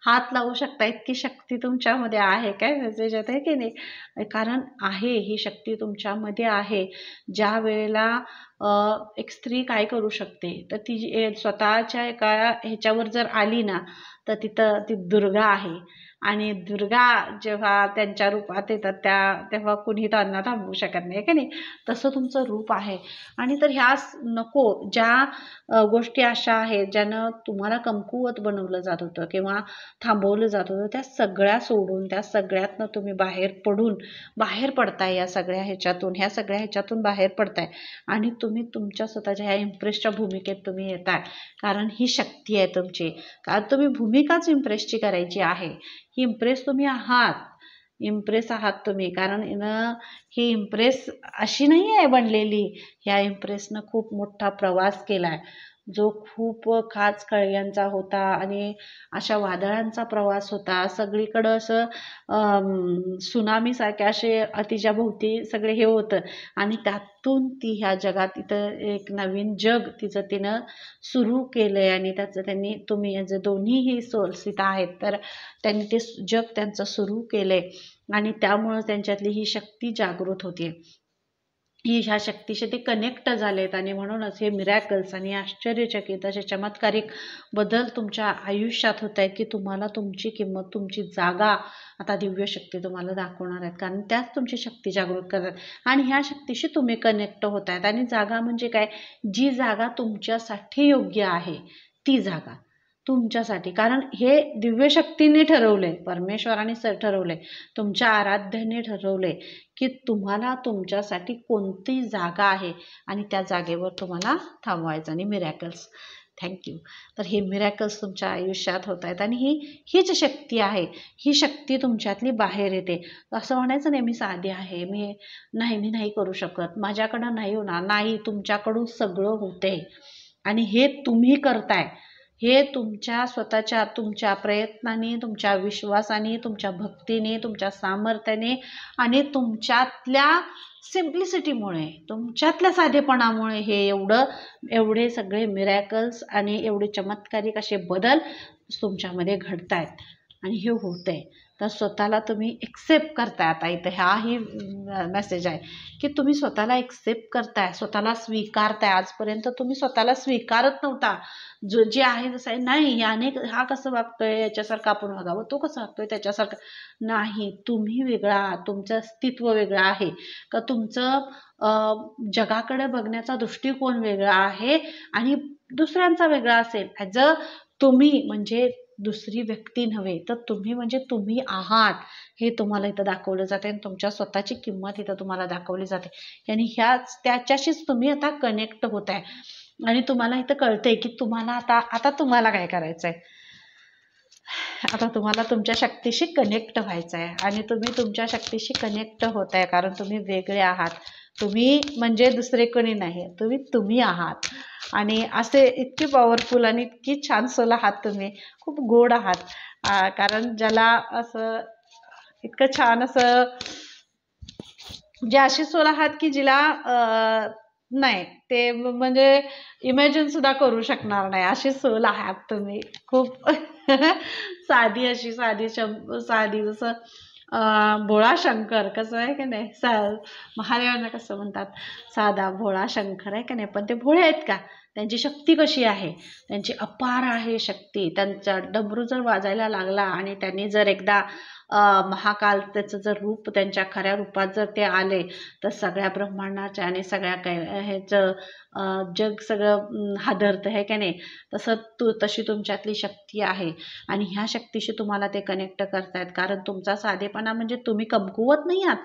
हात लावू शकता, इतकी शक्ती तुमच्यामध्ये आहे. काय मेसेज आहे की नाही? कारण आहे, ही शक्ती तुमच्यामध्ये आहे. ज्या वेळेला एक स्त्री काय करू शकते, तर ती स्वतःच्या एका ह्याच्यावर जर आली ना, तर तिथं ती दुर्गा आहे. आणि दुर्गा जेव्हा त्यांच्या रूपात येतात तेव्हा कुणी त्यांना थांबवू शकत नाही, की नाही? तसं तुमचं रूप आहे. आणि तर ह्या नको ज्या गोष्टी अशा आहेत ज्यानं तुम्हाला कमकुवत बनवलं जात होतं किंवा थांबवलं जात होतं, त्या सगळ्या सोडून, त्या सगळ्यातनं तुम्ही बाहेर पडताय. ह्या सगळ्या ह्याच्यातून बाहेर पडताय आणि तुम्ही तुमच्या स्वतःच्या ह्या इम्प्रेसच्या भूमिकेत तुम्ही येताय. कारण ही शक्ती आहे तुमची. कारण तुम्ही भूमिकाच इम्प्रेसची करायची आहे. ही इम्प्रेस तुम्ही आहात. इम्प्रेस आहात तुम्ही. कारण ही इम्प्रेस अशी नाही आहे बनलेली. ह्या इम्प्रेसनं खूप मोठा प्रवास केलाय, जो खूप खाच खळग्यांचा होता आणि अशा वादळांचा प्रवास होता. सगळीकडं असं सुनामीसारखे असे तिच्या भोवती सगळे हे होतं आणि त्यातून ती ह्या जगात इथं एक नवीन जग तिनं सुरू केलंय आणि त्यांनी तुम्ही जे दोन्हीही सीता आहेत तर त्यांनी ते जग त्यांचं सुरू केलंय आणि त्यामुळं त्यांच्यातली ही शक्ती जागृत होते. ह्या शक्तीशी ते कनेक्ट झालेत आणि म्हणूनच हे मिरॅकल्स आणि आश्चर्यचकित असे चमत्कारिक बदल तुमच्या आयुष्यात होत आहेत की तुम्हाला तुमची किंमत, तुमची जागा आता दिव्य शक्ती तुम्हाला दाखवणार आहेत. कारण त्याच तुमची शक्ती जागृत करतात आणि ह्या शक्तीशी तुम्ही कनेक्ट होत आहेत. आणि जागा म्हणजे काय? जी जागा तुमच्यासाठी योग्य आहे ती जागा तुमच्यासाठी. कारण हे दिव्य शक्तीने ठरवलंय, परमेश्वराने ठरवलंय, तुमच्या आराध्याने ठरवलंय की तुम्हाला तुमच्यासाठी कोणती जागा आहे आणि त्या जागेवर तुम्हाला थांबवायचं. आणि मिरॅकल्स, थँक्यू. तर हे मिरॅकल्स तुमच्या आयुष्यात होत आहेत आणि हीच शक्ती आहे. ही शक्ती तुमच्यातली बाहेर येते. असं म्हणायचं नाही मी साधी आहे, मी नाही करू शकत, माझ्याकडं नाही होणार. नाही, तुमच्याकडून सगळं होते आणि हे तुम्ही करताय. हे तुमच्या स्वतःच्या तुमच्या प्रयत्नाने, तुमच्या विश्वासाने, तुमच्या भक्तीने, तुमच्या सामर्थ्याने आणि तुमच्यातल्या सिम्प्लिसिटीमुळे, तुमच्यातल्या साधेपणामुळे हे एवढे सगळे मिरॅकल्स आणि एवढे चमत्कारिक असे बदल तुमच्यामध्ये घडत आहेत आणि हे होत आहे. तर स्वतःला तुम्ही एक्सेप्ट करताय. आता इथं हाही मेसेज आहे की तुम्ही स्वतःला एक्सेप्ट करताय, स्वतःला स्वीकारताय. आजपर्यंत तुम्ही स्वतःला स्वीकारत नव्हता. जे आहे जसं आहे, नाही हा कसं वागतोय याच्यासारखं आपण वागावं, तो कसं वागतोय त्याच्यासारखं नाही. तुम्ही वेगळा आहात, तुमचं अस्तित्व वेगळं आहे का, तुमचं जगाकडे बघण्याचा दृष्टिकोन वेगळा आहे आणि दुसऱ्यांचा वेगळा असेल. ॲज अ तुम्ही म्हणजे दुसरी व्यक्ती नव्हे, तर तुम्ही म्हणजे तुम्ही आहात हे तुम्हाला इथं दाखवलं जाते आणि तुमच्या स्वतःची किंमत इथं तुम्हाला दाखवली जाते. आणि त्याच्याशीच तुम्ही आता कनेक्ट होत आहे आणि तुम्हाला इथं कळतंय की तुम्हाला आता तुम्हाला काय करायचं आहे. आता तुम्हाला तुमच्या शक्तीशी कनेक्ट व्हायचं आहे आणि तुम्ही तुमच्या शक्तीशी कनेक्ट होत आहे. कारण तुम्ही वेगळे आहात. तुम्ही म्हणजे दुसरे कोणी नाही, तुम्ही आहात. आणि असे इतके पॉवरफुल आणि इतकी छान सोल आहात तुम्ही, खूप गोड आहात. कारण ज्याला असं इतकं छान असं म्हणजे अशी सोल आहात की जिला नाही ते म्हणजे इमॅजिन सुद्धा करू शकणार नाही, अशी सोल आहात तुम्ही. खूप साधी जसं भोळा शंकर कसं आहे की नाही, महादेवांना कसं म्हणतात साधा भोळा शंकर आहे की नाही, पण ते भोळे आहेत का? त्यांची शक्ती कशी आहे? त्यांची अपार आहे शक्ती. त्यांचा डमरू जर वाजायला लागला आणि त्यांनी जर एकदा महाकाल त्याचं जर रूप त्यांच्या खऱ्या रूपात जर ते आले तर सगळ्या ब्रह्मांडाच्या आणि सगळ्या ह्याचं जग सगळं हादरतं आहे की नाही. तशी तुमच्यातली शक्ती आहे आणि ह्या शक्तीशी तुम्हाला ते कनेक्ट करतायत. कारण तुमचा साधेपणा म्हणजे तुम्ही कमकुवत नाही आहात.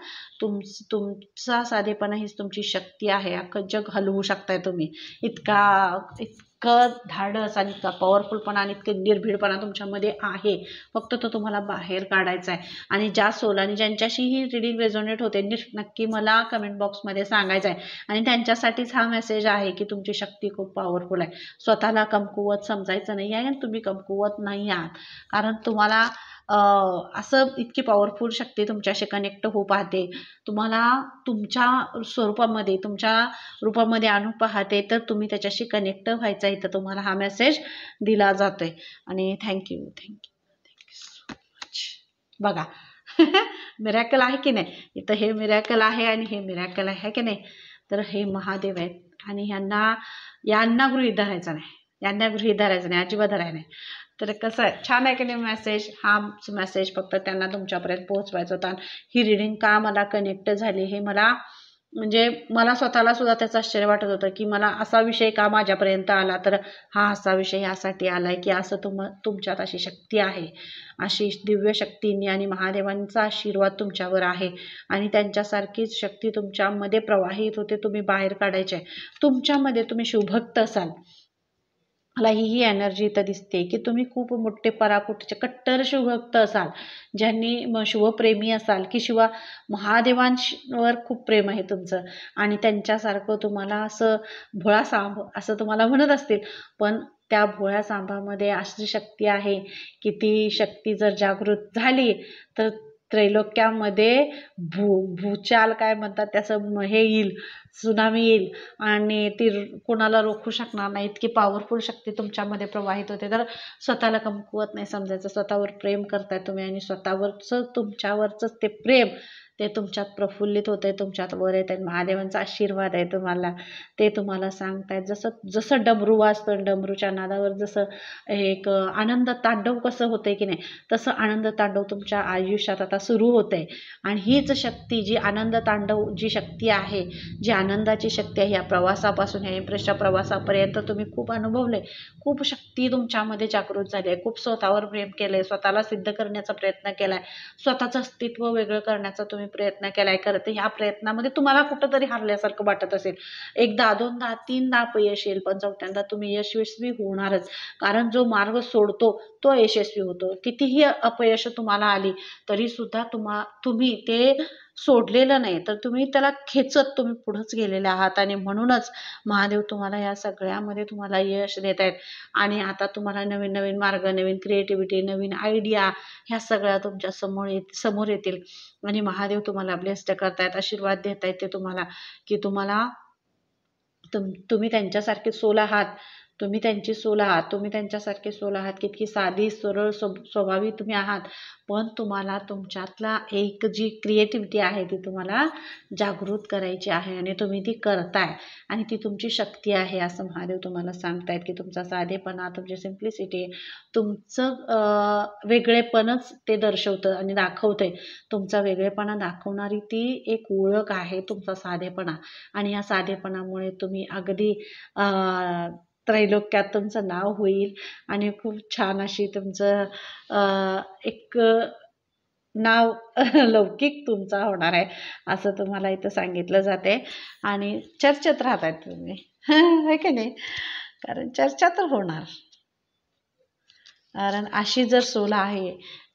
तुमचा साधेपणा हीच तुमची शक्ती आहे. अख्खं जग हलवू शकताय तुम्ही. इतकं धाडस आणि इतका पॉवरफुलपणा आणि इतकं निर्भीडपणा तुमच्यामध्ये आहे. फक्त तो तुम्हाला बाहेर काढायचा आहे. आणि ज्या सोल आणि ज्यांच्याशी ही रिडिंग रेझोनेट होते नक्की मला कमेंट बॉक्समध्ये सांगायचं आहे. आणि त्यांच्यासाठीच हा मेसेज आहे की तुमची शक्ती खूप पॉवरफुल आहे. स्वतःला कमकुवत समजायचं नाही आहे आणि तुम्ही कमकुवत नाही आहात. कारण तुम्हाला असं इतकी पॉवरफुल शक्ती तुमच्याशी कनेक्ट होऊ पाहते, तुम्हाला तुमच्या स्वरूपामध्ये तुमच्या रूपामध्ये आणून पाहते, तर तुम्ही त्याच्याशी कनेक्ट व्हायचा इथं तुम्हाला हा मेसेज दिला जातोय. आणि थँक्यू सो मच. बघा मिरॅकल आहे की नाही, इथं हे मिरॅकल आहे आणि हे मिरॅकल आहे की नाही. तर हे महादेव आहेत आणि यांना गृहीत धरायचं नाही, यांना गृहीत धरायचं नाही, अजिबात धरायचं नाही. तर कसं आहे, छान आहे की नाही मेसेज. हा मेसेज फक्त त्यांना तुमच्यापर्यंत पोहोचवायचा होता. ही रिडिंग का मला कनेक्ट झाली हे म्हणजे मला स्वतःला सुद्धा त्याचं आश्चर्य वाटत होतं की मला असा विषय का माझ्यापर्यंत आला. तर हा असा विषय यासाठी आलाय की असं तुमच्यात अशी शक्ती आहे, अशी दिव्य शक्तींनी आणि महादेवांचा आशीर्वाद तुमच्यावर आहे आणि त्यांच्यासारखीच शक्ती तुमच्यामध्ये प्रवाहित होते, तुम्ही बाहेर काढायचे. तुमच्यामध्ये तुम्ही शिवभक्त असाल, मला ही एनर्जी इथं दिसते की तुम्ही खूप मोठे पराकुटीचे कट्टर शिवभक्त असाल, ज्यांनी शिवप्रेमी असाल की महादेवांवर खूप प्रेम आहे तुमचं आणि त्यांच्यासारखं तुम्हाला असं भोळा सांभ असं तुम्हाला म्हणत असतील. पण त्या भोळ्या सांभामध्ये अशी शक्ती आहे की ती शक्ती जर जागृत झाली तर त्रैलोक्यामध्ये भूचाल काय म्हणतात त्याचं हे येईल, सुनामी येईल आणि ती कोणाला रोखू शकणार नाही. इतकी पॉवरफुल शक्ती तुमच्यामध्ये प्रवाहित होते. तर स्वतःला कमकुवत नाही समजायचं, स्वतःवर प्रेम करताय तुम्ही आणि स्वतःवरचं तुमच्यावरचंच ते प्रेम ते तुमच्यात प्रफुल्लित होतंय, तुमच्यात वर येत आहे. महादेवांचा आशीर्वाद आहे तुम्हाला, ते तुम्हाला सांगतायत. जसं डमरू वाजतं, डमरूच्या नादावर जसं एक आनंद तांडव कसं होतंय की नाही, तसं आनंद तांडव तुमच्या आयुष्यात आता सुरू होतंय. आणि हीच शक्ती जी आनंद तांडव जी शक्ती आहे, जी आनंदाची शक्ती आहे, या प्रवासापासून या इम्प्रेसच्या प्रवासापर्यंत तुम्ही खूप अनुभवले, खूप शक्ती तुमच्यामध्ये जागृत झाली आहे, खूप स्वतःवर प्रेम केलंय, स्वतःला सिद्ध करण्याचा प्रयत्न केलाय, स्वतःचं अस्तित्व वेगळं करण्याचा तुम्ही प्रयत्न केलाय. करते ह्या प्रयत्नामध्ये तुम्हाला कुठंतरी हरल्यासारखं वाटत असेल, एकदा दोनदा तीनदा अपयश येईल, पण चौथ्यांदा तुम्ही यशस्वी होणारच. कारण जो मार्ग सोडतो तो यशस्वी होतो. कितीही अपयश तुम्हाला आली तरी सुद्धा तुम्ही ते सोडलेलं नाही, तर तुम्ही त्याला खेचत तुम्ही पुढंच गेलेले आहात आणि म्हणूनच महादेव तुम्हाला या सगळ्यामध्ये तुम्हाला यश देत आहेत. आणि आता तुम्हाला नवीन नवीन मार्ग, नवीन क्रिएटिव्हिटी, नवीन आयडिया ह्या सगळ्या तुमच्या समोर येतील आणि महादेव तुम्हाला ब्लेस्ड करतायत, आशीर्वाद देत आहेत ते तुम्हाला की तुम्ही त्यांच्यासारखे सोल आहात, तुम्ही त्यांची सोल आहात, तुम्ही त्यांच्यासारखे सोल आहात. किती साधी सरळ स्वभावी तुम्ही आहात, पण तुम्हाला तुमच्यातला एक जी क्रिएटिव्हिटी आहे ती तुम्हाला जागृत करायची आहे आणि तुम्ही ती करताय आणि ती तुमची शक्ती आहे असं महादेव तुम्हाला सांगतायत. की तुमचा साधेपणा, तुमची सिम्प्लिसिटी, तुमचं वेगळेपणच ते दर्शवतं आणि दाखवतंय. तुमचा वेगळेपणा दाखवणारी ती एक ओळख आहे तुमचा साधेपणा आणि या साधेपणामुळे तुम्ही अगदी त्रैलोक्यात तुमचं नाव होईल आणि खूप छान अशी तुमचं एक नाव लौकिक तुमचा होणार आहे असं तुम्हाला इथं सांगितलं जाते. आणि चर्चेत राहतायत तुम्ही है की नाही, कारण चर्चा तर होणार. कारण अशी जर सोल आहे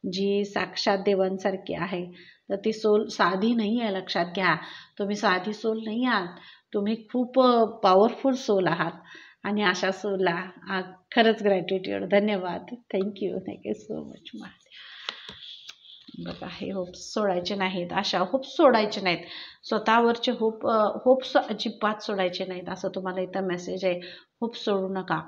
जी साक्षात देवांसारखी आहे, तर ती सोल साधी नाही आहे. लक्षात घ्या, तुम्ही साधी सोल नाही आहात, तुम्ही खूप पॉवरफुल सोल आहात आणि अशा सोलला खरंच ग्रॅटिट्यूड, धन्यवाद, थँक्यू सो मच. बघा, हे होप्स सोडायचे नाहीत, आशा होप्स सोडायचे नाहीत, स्वतःवरचे होप्स अजिबात सोडायचे नाहीत असं तुम्हाला इथं मेसेज आहे. होप सोडू नका,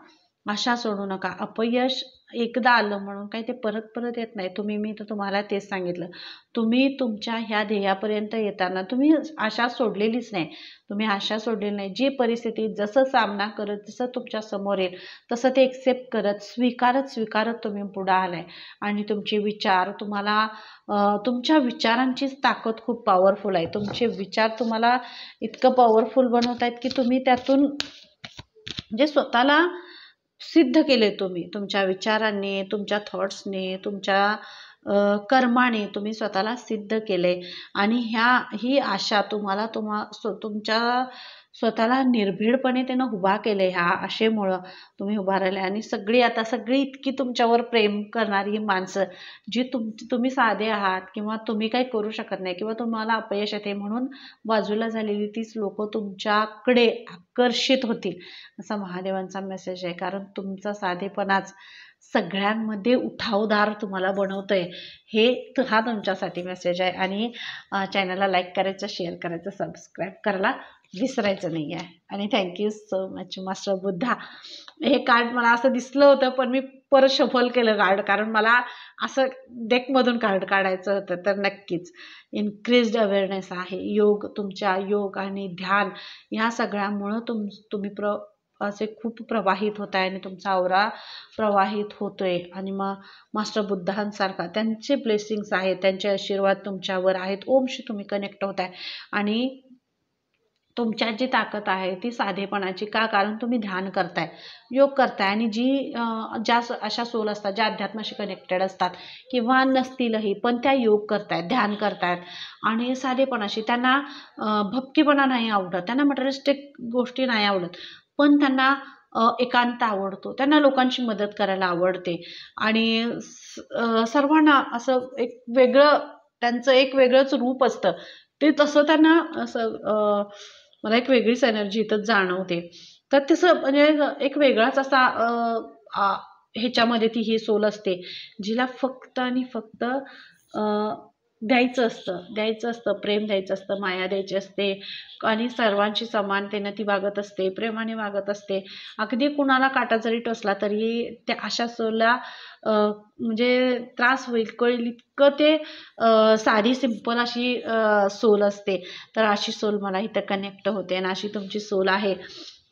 आशा सोडू नका. अपयश एकदा आलं म्हणून काही ते परत परत येत नाही. मी तर तुम्हाला तेच सांगितलं, तुम्ही तुमच्या ह्या ध्येयापर्यंत येताना तुम्ही आशा सोडलेलीच नाही, तुम्ही आशा सोडलेली नाही. जी परिस्थिती जसं सामना करत, जसं तुमच्या समोर येईल तसं ते एक्सेप्ट करत, स्वीकारत तुम्ही पुढे आलाय. आणि तुमचे विचार तुमच्या विचारांचीच ताकद खूप पॉवरफुल आहे. तुमचे विचार तुम्हाला इतकं पॉवरफुल बनवत आहेत की तुम्ही त्यातून म्हणजे स्वतःला सिद्ध केले. तुम्ही तुमच्या विचारांनी, तुमच्या थॉट्सने, तुमच्या कर्माने तुम्ही स्वतःला सिद्ध केले आणि ही आशा तुमच्या स्वतःला निर्भीडपणे त्यानं उभा केले. ह्या आशेमुळं तुम्ही उभा राहिले आणि सगळी इतकी तुमच्यावर प्रेम करणारी माणसं, जी तुम्ही साधे आहात किंवा तुम्ही काही करू शकत नाही किंवा तुम्हाला अपयश येते म्हणून बाजूला झालेली तीच लोक तुमच्याकडे आकर्षित होतील असा महादेवांचा मेसेज आहे. कारण तुमचा सगळ्यांमध्ये उठावदार तुम्हाला बनवतंय. हा तुमच्यासाठी मेसेज आहे. आणि चॅनलला लाईक करायचं, शेअर करायचं, सबस्क्राईब करायला विसरायचं नाही आहे. आणि thank you so much master Buddha. हे कार्ड मला असं दिसलं होतं, पण मी परत शफल केलं कार्ड, कारण मला असं डेकमधून कार्ड काढायचं होतं. तर नक्कीच इन्क्रीज्ड अवेअरनेस आहे. तुमच्या योग आणि ध्यान ह्या सगळ्यामुळं तुम्ही असे खूप प्रवाहित होत आहे आणि तुमचा औरा प्रवाहित होतोय. आणि मग मास्टर बुद्धांसारखा त्यांचे ब्लेसिंग्स आहेत, त्यांचे आशीर्वाद तुमच्यावर आहेत. ओमशी तुम्ही कनेक्ट होत आहे आणि तुमच्यात जी ताकद आहे ती साधेपणाची. का? कारण तुम्ही ध्यान करताय, योग करताय. आणि ज्या अशा सोल असतात ज्या अध्यात्माशी कनेक्टेड असतात किंवा नसतीलही, पण त्या योग करतायत, ध्यान करतायत आणि साधेपणाशी. त्यांना भपकेपणा नाही आवडत, त्यांना मटेरियलिस्टिक गोष्टी नाही आवडत, पण त्यांना एकांत आवडतो, त्यांना लोकांची मदत करायला आवडते. आणि सर्वांना असं त्यांचं एक वेगळंच रूप असतं. ते तसं त्यांना असं मला एक वेगळीच एनर्जी इथं जाणवते. तर तसं म्हणजे एक वेगळाच असा ह्याच्यामध्ये ती ही सोल असते, जिला फक्त आणि फक्त द्यायचं असतं, प्रेम द्यायचं असतं, माया द्यायची असते आणि सर्वांची समानतेनं ती वागत असते, प्रेमाने वागत असते. अगदी कुणाला काटा जरी टोचला तरी त्या अशा सोलला म्हणजे त्रास होईल, कळेल इतकं ते साधी सिंपल अशी सोल असते. तर अशी सोल मला इथं कनेक्ट होते आणि अशी तुमची सोल आहे.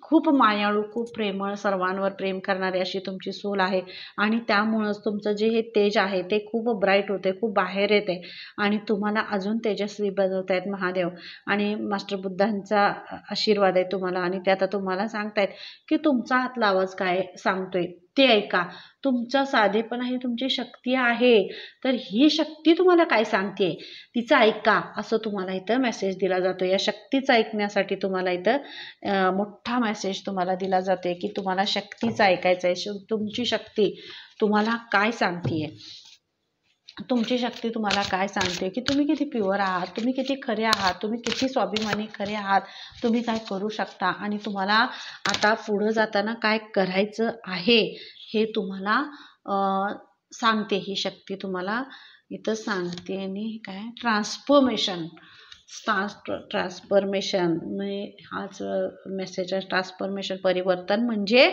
खूप मायाळू, खूप प्रेमळ, सर्वांवर प्रेम करणारी अशी तुमची सोल आहे. आणि त्यामुळंच तुमचं जे हे तेज आहे ते खूप ब्राईट होते, खूप बाहेर येते आणि तुम्हाला अजून तेजस्वी बनवतायत महादेव. आणि मास्टर बुद्धांचा आशीर्वाद आहे तुम्हाला. आणि ते आता तुम्हाला सांगतायत की तुमचा आतला आवाज काय सांगतोय ते ऐका. तुमचा साधेपणा ही तुमची शक्ती आहे. तर ही शक्ती तुम्हाला काय सांगते तिचं ऐका, असं तुम्हाला इथं मेसेज दिला जातो. या शक्तीचं ऐकण्यासाठी तुम्हाला इथं मोठा मेसेज तुम्हाला दिला जातोय की तुम्हाला शक्तीचं ऐकायचं आहे. तुमची शक्ती तुम्हाला काय सांगतेय, तुमची शक्ती तुम्हाला काय सांगते की तुम्ही किती प्युअर आहात, तुम्ही किती खरे आहात, तुम्ही किती स्वाभिमानी खरे आहात, तुम्ही काय करू शकता आणि तुम्हाला आता पुढं जाताना काय करायचं आहे हे तुम्हाला सांगते. ही शक्ती तुम्हाला इथं सांगते. आणि काय ट्रान्सफॉर्मेशन म्हणजे हाच मेसेज आहे. ट्रान्सफॉर्मेशन, परिवर्तन म्हणजे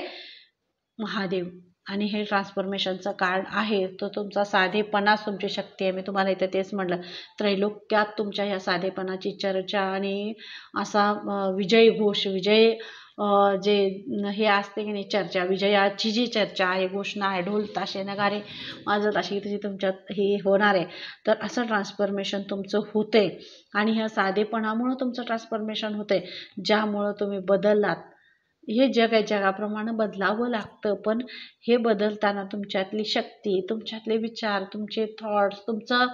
महादेव. आणि हे ट्रान्सफॉर्मेशनचं कार्ड आहे. तो तुमचा साधेपणाच तुमची शक्ती आहे. मी तुम्हाला इथं तेच म्हटलं, त्रैलोक्यात तुमच्या ह्या साधेपणाची चर्चा आणि असा विजय घोष, जे हे असते की नाही चर्चा, विजयाची जी चर्चा आहे, घोषणा आहे, ढोल ताशे नगारे वाजत अशी तशी तुमच्यात हे होणार आहे. तर असं ट्रान्सफॉर्मेशन तुमचं होतंय आणि ह्या साधेपणामुळं तुमचं ट्रान्सफॉर्मेशन होतंय, ज्यामुळं तुम्ही बदललात. हे जग आहे, जगाप्रमाणे बदलावं लागतं, पण हे बदलताना तुमच्यातली शक्ती, तुमच्यातले विचार, तुमचे थॉट्स, तुमचं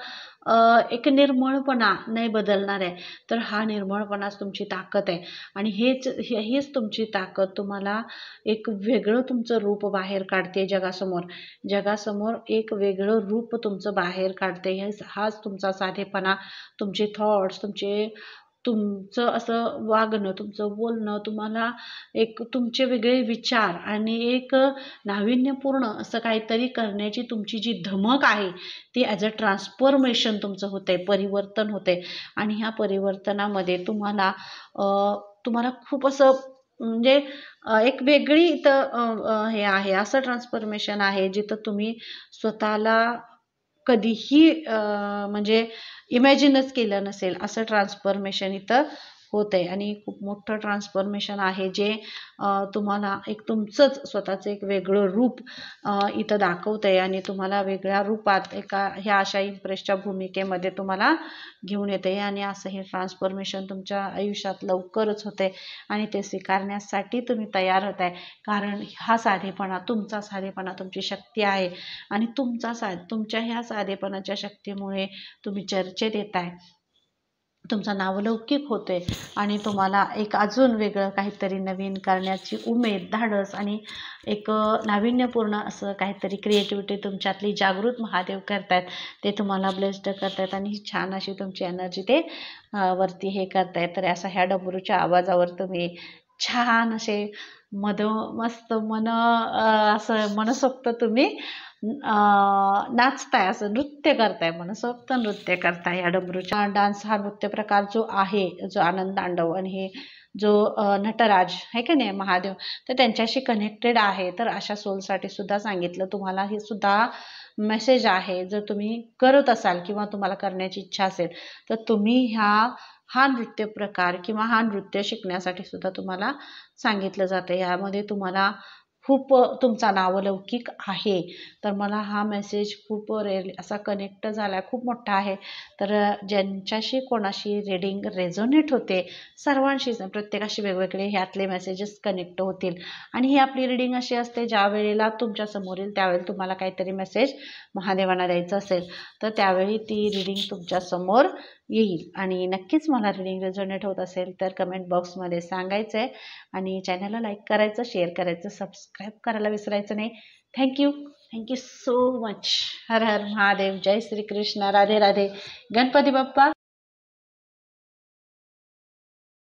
एक निर्मळपणा नाही बदलणार आहे. तर हा निर्मळपणाच तुमची ताकद आहे. आणि हीच तुमची ताकद तुम्हाला एक वेगळं तुमचं रूप बाहेर काढते जगासमोर एक वेगळं रूप तुमचं बाहेर काढते. हाच तुमचा साधेपणा, तुमचे थॉट्स, तुमचं असं वागणं, तुमचं बोलणं, तुम्हाला एक तुमचे वेगळे विचार आणि एक नाविन्यपूर्ण असं काहीतरी करण्याची तुमची जी धमक आहे ती ॲज अ ट्रान्सफॉर्मेशन तुमचं होतंय, परिवर्तन होतंय. आणि ह्या परिवर्तनामध्ये तुम्हाला खूप असं म्हणजे एक वेगळी इथं हे आहे, असं ट्रान्सफॉर्मेशन आहे जिथं तुम्ही स्वतःला कधीही म्हणजे इमॅजिनच केलं नसेल असं ट्रान्सफॉर्मेशन इथं होत आहे. आणि खूप मोठं ट्रान्सफॉर्मेशन आहे जे तुम्हाला एक तुमचंच स्वतःचं एक वेगळं रूप इथं दाखवत आहे आणि तुम्हाला वेगळ्या रूपात ह्या अशा इम्प्रेसच्या भूमिकेमध्ये तुम्हाला घेऊन येते. आणि असं हे ट्रान्सफॉर्मेशन तुमच्या आयुष्यात लवकरच होते आणि ते स्वीकारण्यासाठी तुम्ही तयार होत आहे. कारण हा साधेपणा, तुमचा साधेपणा तुमची शक्ती आहे आणि तुमच्या ह्या साधेपणाच्या शक्तीमुळे तुम्ही चर्चेत येत आहे, तुमचं नावलौकिक होते आणि तुम्हाला एक अजून वेगळं काहीतरी नवीन करण्याची उमेद, धाडस आणि एक नाविन्यपूर्ण असं काहीतरी क्रिएटिव्हिटी तुमच्यातली जागृत महादेव करतायत. ते तुम्हाला ब्लेस्ड करतायत आणि छान अशी तुमची एनर्जी ते वरती हे करतायत. तर असा ह्या डमरूच्या आवाजावर तुम्ही छान असे मस्त असं मनसोक्त तुम्ही नाचताय, असं नृत्य करताय, मनसोक्त नृत्य करताय. या डमरूच्या डान्स हा नृत्य प्रकार जो आहे, जो आनंद तांडव आणि हे जो नटराज आहे की नाही महादेव, तर त्यांच्याशी कनेक्टेड आहे. तर अशा सोलसाठी सुद्धा सांगितलं तुम्हाला. हे सुद्धा मेसेज आहे. जर तुम्ही करत असाल किंवा तुम्हाला करण्याची इच्छा असेल तर तुम्ही हा नृत्य प्रकार किंवा हा नृत्य शिकण्यासाठी सुद्धा तुम्हाला सांगितलं जातं. यामध्ये तुम्हाला खूप तुमचा नावलौकिक आहे. तर मला हा मेसेज खूप असा कनेक्ट झाला, खूप मोठा आहे. तर ज्यांच्याशी कोणाशी रीडिंग रेझोनेट होते, सर्वांशीच, प्रत्येकाशी वेगवेगळे ह्यातले मेसेजेस कनेक्ट होतील. आणि ही आपली रीडिंग अशी असते, ज्या वेळेला तुमच्या समोर येईल त्यावेळेला तुम्हाला काहीतरी मेसेज महादेवांना द्यायचं असेल तर त्यावेळी ती रीडिंग तुमच्या समोर येईल. आणि नक्कीच मला रीडिंग रेझोनेट होत असेल तर कमेंट बॉक्समध्ये सांगायचं आहे. आणि चॅनलला लाईक करायचं, शेअर करायचं, सबस्क्राईब करायला विसरायचं नाही. Thank you so much. हर हर महादेव. जय श्री कृष्ण. राधे राधे. गणपती बाप्पा